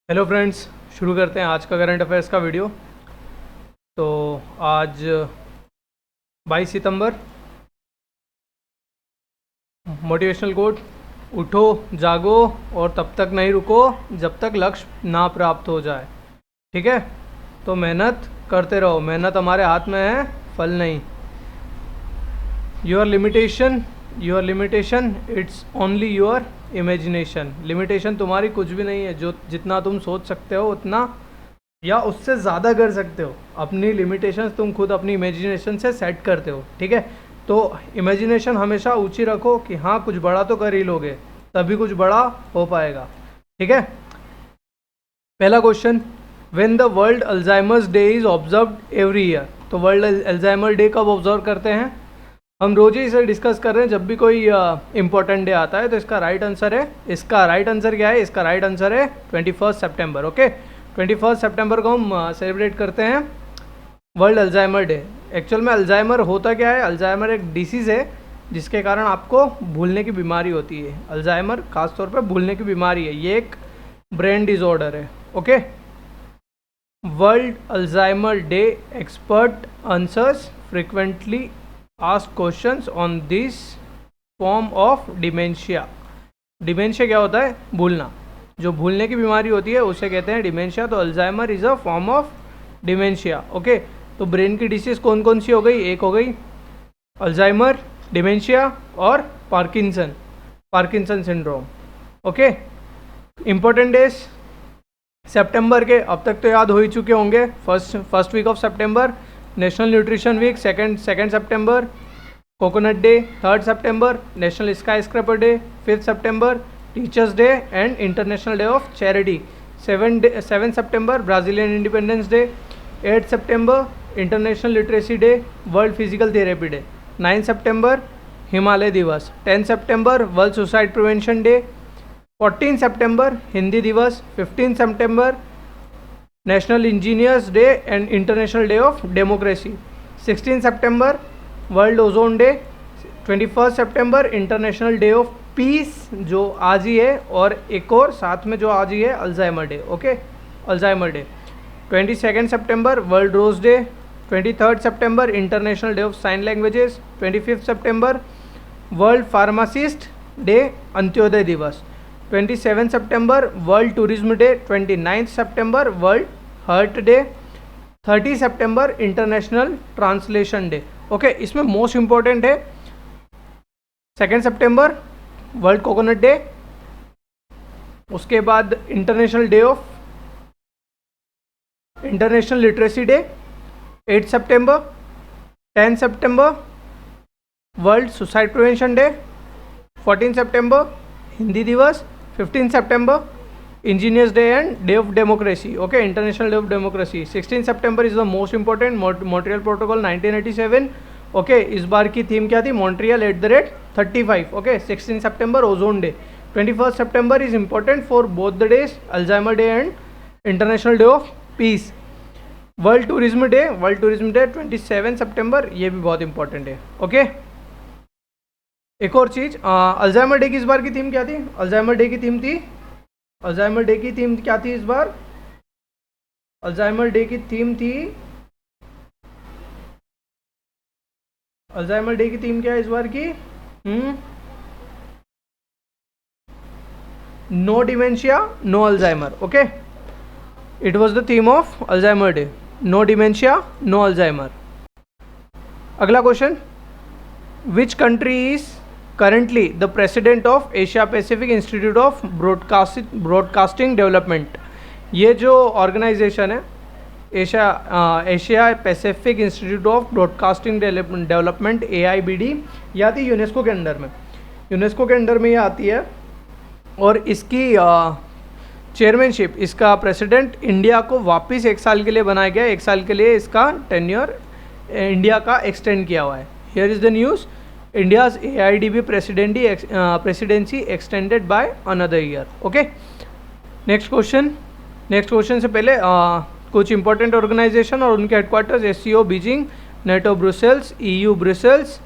Hello friends, शुरू करते हैं आज का करंट अफेयर्स का वीडियो। तो आज 22 सितंबर, मोटिवेशनल कोट, उठो जागो और तब तक नहीं रुको जब तक लक्ष्य ना प्राप्त हो जाए। ठीक है, तो मेहनत करते रहो, मेहनत हमारे हाथ में है, फल नहीं। Your limitation it's only your imagination. Limitation तुम्हारी कुछ भी नहीं है, जो जितना तुम सोच सकते हो उतना या उससे ज़्यादा कर सकते हो। अपनी लिमिटेशन तुम खुद अपनी इमेजिनेशन से सेट करते हो। ठीक है, तो इमेजिनेशन हमेशा ऊंची रखो कि हाँ कुछ बड़ा तो कर ही लोगे, तभी कुछ बड़ा हो पाएगा। ठीक है, पहला question, when the world Alzheimer's day is observed every year. तो वर्ल्ड अल्जाइमर डे कब ऑब्जर्व करते हैं? हम रोज ही इसे डिस्कस कर रहे हैं जब भी कोई इंपॉर्टेंट डे आता है। तो इसका राइट आंसर क्या है? इसका राइट आंसर है 21 सितंबर। ओके, 21 सितंबर को हम सेलिब्रेट करते हैं वर्ल्ड अल्जाइमर डे। एक्चुअल में अल्जाइमर होता क्या है? अल्जाइमर एक डिसीज़ है जिसके कारण आपको भूलने की बीमारी होती है। अल्जाइमर खासतौर पर भूलने की बीमारी है, ये एक ब्रेन डिसऑर्डर है। Okay, world Alzheimer day expert answers frequently ask questions on this form of dementia. Dementia क्या होता है? भूलना। जो भूलने की बीमारी होती है उसे कहते हैं डिमेंशिया। तो Alzheimer is a form of dementia. Okay, तो ब्रेन की डिसीज़ कौन कौन सी हो गई? एक हो गई अल्जाइमर, डिमेंशिया और Parkinson syndrome. Okay, important days सितंबर के अब तक तो याद हो ही चुके होंगे। फर्स्ट वीक ऑफ सितंबर नेशनल न्यूट्रिशन वीक, सेकेंड सितंबर कोकोनट डे, 3 सितंबर नेशनल स्काई स्क्रैपर डे, 5 सितंबर teachers day and international day of charity, 7 सितंबर ब्राज़ीलियन इंडिपेंडेंस डे, 8 सितंबर international literacy day, world physical therapy day, 9 सितंबर हिमालय दिवस, 10 सितंबर वर्ल्ड सुसाइड प्रिवेंशन डे, 14 सितंबर हिंदी दिवस, 15 सितंबर national engineers day and international day of democracy, 16 सितंबर वर्ल्ड ओजोन डे, 21 सितंबर इंटरनेशनल डे ऑफ पीस जो आज ही है, और एक और साथ में जो आज ही है Alzheimer day. Okay, Alzheimer day, 22 सितंबर वर्ल्ड रोज डे, 23 सितंबर international day of sign languages, 25 सितंबर वर्ल्ड फार्मासिस्ट डे अंत्योदय दिवस, 27 सितंबर वर्ल्ड टूरिज्म डे, 29 सितंबर वर्ल्ड हर्ट डे, 30 सितंबर इंटरनेशनल ट्रांसलेशन डे। ओके, इसमें मोस्ट इंपॉर्टेंट है 2 सितंबर वर्ल्ड कोकोनट डे, उसके बाद इंटरनेशनल लिटरेसी डे, 8 सितंबर, 10 सितंबर वर्ल्ड सुसाइड प्रिवेंशन डे, 14 सितंबर हिंदी दिवस, 15 सितंबर engineers day and day of democracy. Okay, international day of democracy, 16 September is the most important Montreal protocol 1987। Okay, इस बार की थीम क्या थी? Montreal @35। Okay, 16 September ozone day, 21 September is important for both the days, Alzheimer day and international day of piece. World tourism day 27 सितंबर, ये भी बहुत important है। Okay, एक और चीज़, अल्जाइमर डे की इस बार की थीम क्या थी? अल्जाइमर डे की थीम क्या थी इस बार? अल्जाइमर डे की थीम क्या है इस बार की? No dementia no Alzheimer. Okay, it was the theme of Alzheimer day, no dementia no Alzheimer. अगला question, which country is currently the president of Asia Pacific Institute of Broadcasting Development। ये जो organisation है Asia Pacific institute of broadcasting development, AIBD, ये आती है UNESCO के under में ये आती है। और इसकी चेयरमैनशिप, इसका प्रेसिडेंट इंडिया को वापस 1 साल के लिए बनाया गया। 1 साल के लिए इसका टेन्योर इंडिया का एक्सटेंड किया हुआ है। Here is the news, India's AIDB presidency extended by another year। Okay, next question से पहले कुछ इंपॉर्टेंट ऑर्गेनाइजेशन और उनके headquarters, SCO Beijing, NATO Brussels, EU Brussels,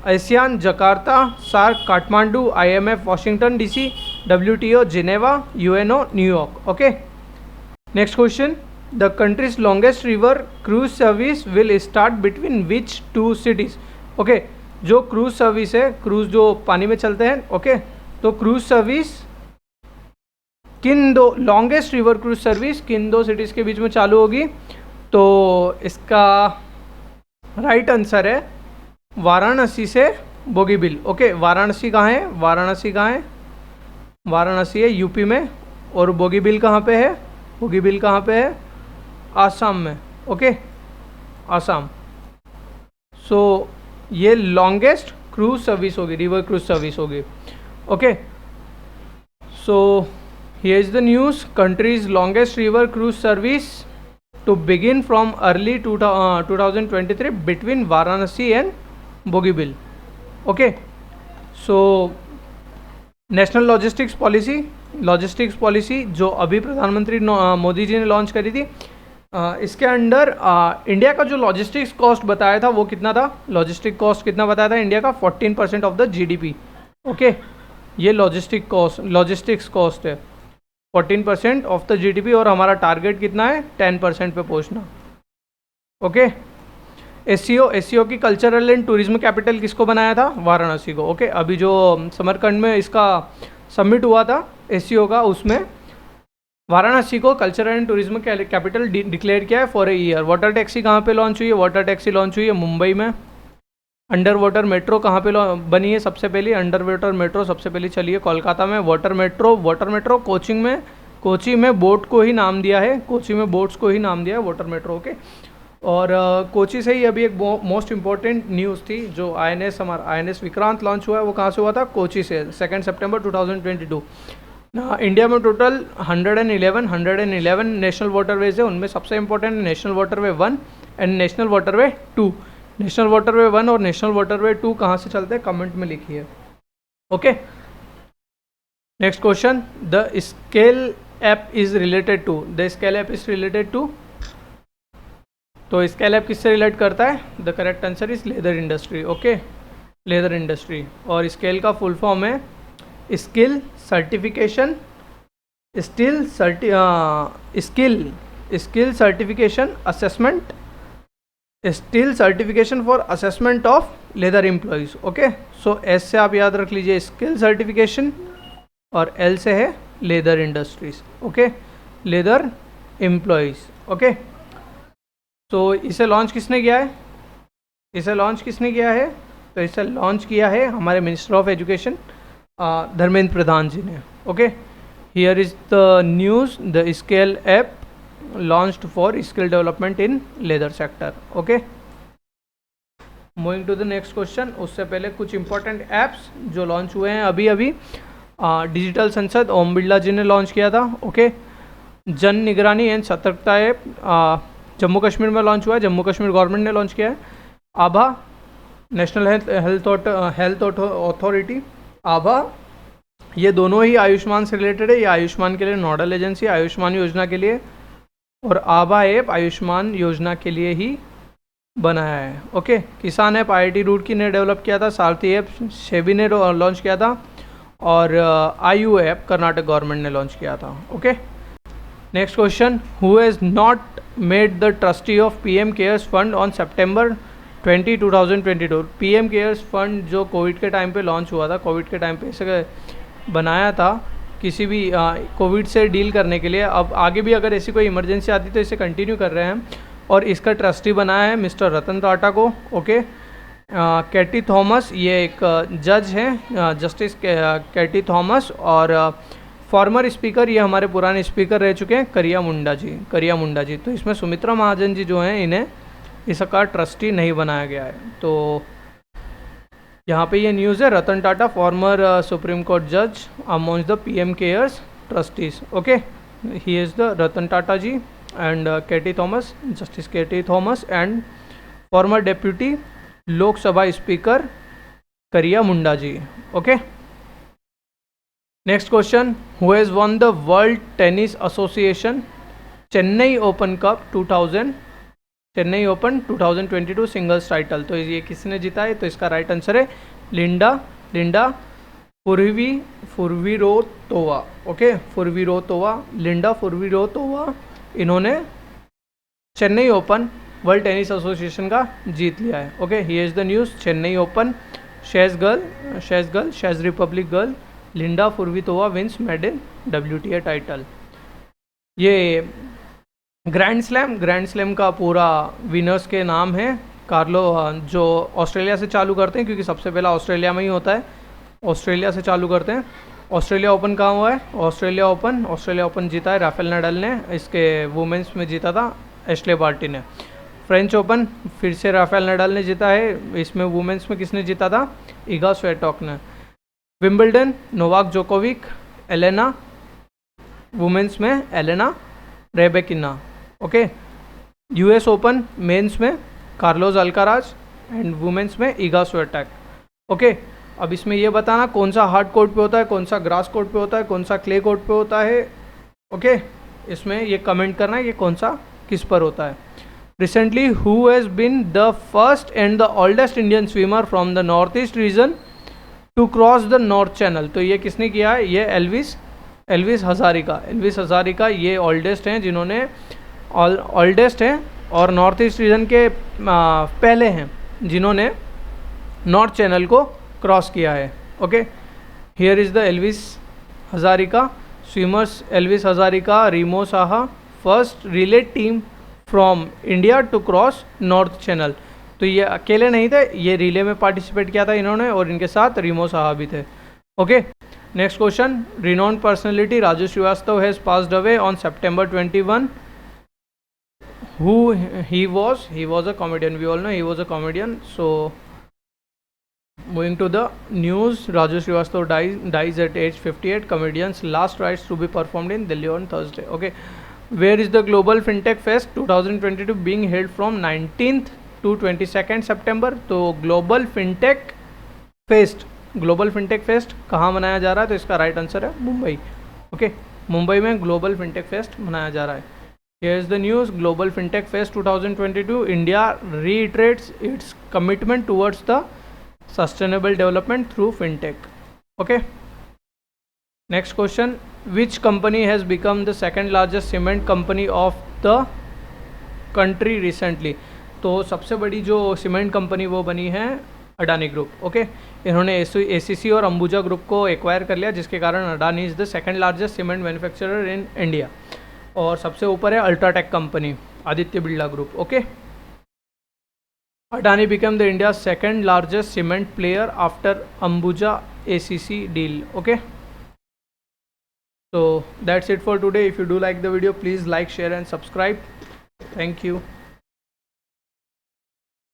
ASEAN Jakarta, SAARC Kathmandu, IMF Washington DC, WTO Geneva, UNO New York. Okay, next question, the countries longest river cruise service will start between which two cities. Okay, जो cruise service है, cruise जो पानी में चलते हैं, okay, तो cruise service किन दो, लॉन्गेस्ट रिवर क्रूज सर्विस किन दो सिटीज़ के बीच में चालू होगी? तो इसका राइट आंसर है वाराणसी से बोगीबिल। ओके, वाराणसी कहाँ है? वाराणसी कहाँ है? वाराणसी है यूपी में, और बोगीबिल कहाँ पे है? बोगीबिल कहाँ पे है? आसाम में। ओके, आसाम। सो ये लॉन्गेस्ट क्रूज सर्विस होगी, रिवर क्रूज सर्विस होगी। Okay, so here is the news, countries longest river cruise service to begin from early 2023 between Varanasi and Bogibil. Okay, so national logistics policy जो अभी प्रधानमंत्री मोदी जी ने launch करी थी, इसके under India का जो लॉजिस्टिक्स कॉस्ट बताया था वो कितना था? लॉजिस्टिक कॉस्ट कितना बताया था इंडिया का? 14% ऑफ द जीडीपी। ओके, ये लॉजिस्टिक्स कॉस्ट है 14% ऑफ द जीडीपी, और हमारा टारगेट कितना है? 10% पे पहुंचना। ओके, एससीओ की कल्चरल एंड टूरिज्म कैपिटल किसको बनाया था? वाराणसी को। ओके, अभी जो समरकंड में इसका समिट हुआ था एससीओ का, उसमें वाराणसी को cultural and tourism capital declare किया है for a year. Water taxi कहाँ पे लॉन्च हुई है? वाटर टैक्सी लॉन्च हुई है मुंबई में। अंडर वाटर मेट्रो कहाँ पे बनी है सबसे पहले? अंडर वाटर मेट्रो सबसे पहले चली है कोलकाता में। वाटर मेट्रो कोची में बोट को ही नाम दिया है, कोची में बोट्स को ही नाम दिया है वाटर मेट्रो। ओके, और कोची से ही अभी एक मोस्ट इंपॉर्टेंट न्यूज़ थी, जो INS विक्रांत लॉन्च हुआ है, वो कहाँ से हुआ था? कोची से, 2 सितंबर 2022। इंडिया में टोटल 111 नेशनल वाटरवेज है, उनमें सबसे important national waterway 1 and national waterway 2। National waterway 1 और नेशनल वाटरवे 2 कहाँ से चलते हैं? कमेंट में लिखिए। Okay, next question, the scale app is related to, the scale app is related to, तो स्केल ऐप किससे रिलेट करता है? The correct answer is leather industry. Okay, leather industry. और स्केल का फुल फॉर्म है skill certification assessment, skill certification for assessment of leather employees. Okay, so S से आप याद रख लीजिए स्किल सर्टिफिकेशन, और एल से है leather industries. Okay, leather employees. Okay, तो इसे लॉन्च किसने किया है? तो इसे लॉन्च किया है हमारे minister of education Dharmendra Pradhan जी ने। Okay, here is the news, the scale app launched for skill development in leather sector. Okay, moving to the next question, उससे पहले कुछ इंपॉर्टेंट ऐप्स जो लॉन्च हुए हैं अभी डिजिटल संसद ओम बिरला जी ने लॉन्च किया था। ओके, जन निगरानी एंड सतर्कता ऐप जम्मू कश्मीर में लॉन्च हुआ है, जम्मू कश्मीर गवर्नमेंट ने लॉन्च किया है। आभा नेशनल हेल्थ अथॉरिटी, आभा, ये दोनों ही आयुष्मान से रिलेटेड है। ये आयुष्मान के लिए नोडल एजेंसी, आयुष्मान योजना के लिए, और आभा ऐप आयुष्मान योजना के लिए ही बनाया है। ओके, किसान ऐप IIT रुड़की ने डेवलप किया था, सारथी ऐप सेबी ने लॉन्च किया था, और आयु ऐप कर्नाटक गवर्नमेंट ने लॉन्च किया था। Okay, next question, who has not made the trustee of PM cares fund on September 20, 2022। PM cares fund जो कोविड के टाइम पे लॉन्च हुआ था, कोविड के टाइम पे इसे बनाया था किसी भी कोविड से डील करने के लिए। अब आगे भी अगर ऐसी कोई इमरजेंसी आती तो इसे कंटिन्यू कर रहे हैं, और इसका ट्रस्टी बनाया है मिस्टर रतन टाटा को। ओके, कैटी थॉमस ये एक जज हैं, जस्टिस कैटी थॉमस, और फॉर्मर स्पीकर ये हमारे पुराने स्पीकर रह चुके हैं करिया मुंडा जी। तो इसमें सुमित्रा महाजन जी जो हैं, इन्हें इसका ट्रस्टी नहीं बनाया गया है। तो यहाँ पे ये न्यूज़ है, Ratan Tata former supreme court जज among the PM cares trustees. Okay, he is the Ratan Tata ji and KT Thomas, justice KT Thomas, and former deputy Lok Sabha speaker Kariya Munda ji. Okay, next question, who has won the world tennis association Chennai open 2022 singles title. तो ये किसने जीता है? तो इसका right answer है Linda Fruhvirtova. Okay, Linda Fruhvirtova इन्होंने Chennai open world tennis association का जीत लिया है। Okay, here is the news. Chennai open Czech republic girl Linda Fruhvirtova wins medal WTA title. ये ग्रैंड स्लैम का पूरा विनर्स के नाम है। कार्लो जो ऑस्ट्रेलिया से चालू करते हैं, क्योंकि सबसे पहला ऑस्ट्रेलिया में ही होता है, ऑस्ट्रेलिया से चालू करते हैं। ऑस्ट्रेलिया ओपन कहाँ हुआ है? ऑस्ट्रेलिया ओपन जीता है राफेल नडाल ने, इसके वुमेंस में जीता था एश्ले बार्टी ने। फ्रेंच ओपन फिर से राफेल नडाल ने जीता है, इसमें वुमेंस में किसने जीता था? इगा स्वियाटेक ने। Wimbledon Novak Djokovic Elena, women's में Elena Rybakina. Okay, US open men's में कार्लोस अल्काराज एंड वुमेंस में इगा स्वियाटेक। ओके, अब इसमें ये बताना कौन सा हार्ड कोर्ट पे होता है, कौन सा ग्रास कोर्ट पे होता है, कौन सा क्ले कोर्ट पे होता है। ओके, इसमें ये कमेंट करना है ये कौन सा किस पर होता है। Recently who has been the first and the oldest Indian swimmer from the north east region to cross the north channel? तो ये किसने किया है? ये एल्विस हजारिका ये ओल्डेस्ट हैं, जिन्होंने ओल्डेस्ट हैं और नॉर्थ ईस्ट रीजन के पहले हैं जिन्होंने नॉर्थ चैनल को क्रॉस किया है। Okay, here is the Elvis Hazarika swimmers. Elvis Hazarika, Rimo Saha, first relay team from India to cross north channel. तो ये अकेले नहीं थे, ये रिले में पार्टिसिपेट किया था इन्होंने, और इनके साथ रीमो साहा भी थे। Okay, next question. Renowned personality Raju Srivastava has passed away on September 21. Who he was? He was a comedian. We all know he was a comedian. So, moving to the news, Raju Srivastav dies at age 58. Comedian's last rites to be performed in Delhi on Thursday. Okay, where is the Global FinTech Fest 2022 being held from 19th to 22nd September? तो Global FinTech Fest कहाँ मनाया जा रहा है? तो इसका right answer है Mumbai. Okay, Mumbai में ग्लोबल फिनटेक फेस्ट मनाया जा रहा है। Here is the news. Global FinTech Fest 2022. India reiterates its commitment towards the sustainable development through FinTech. Okay. Next question. Which company has become the second largest cement company of the country recently? तो सबसे बड़ी जो cement company वो बनी है Adani group. Okay, इन्होंने ACC और Ambuja group को एक्वायर कर लिया, जिसके कारण Adani is the second largest cement manufacturer in India. और सबसे ऊपर है UltraTech company, Aditya Birla group. Okay, Adani become the India second largest cement player after Ambuja ACC deal. Okay, so that's it for today. If you do like the video, please like, share and subscribe. Thank you.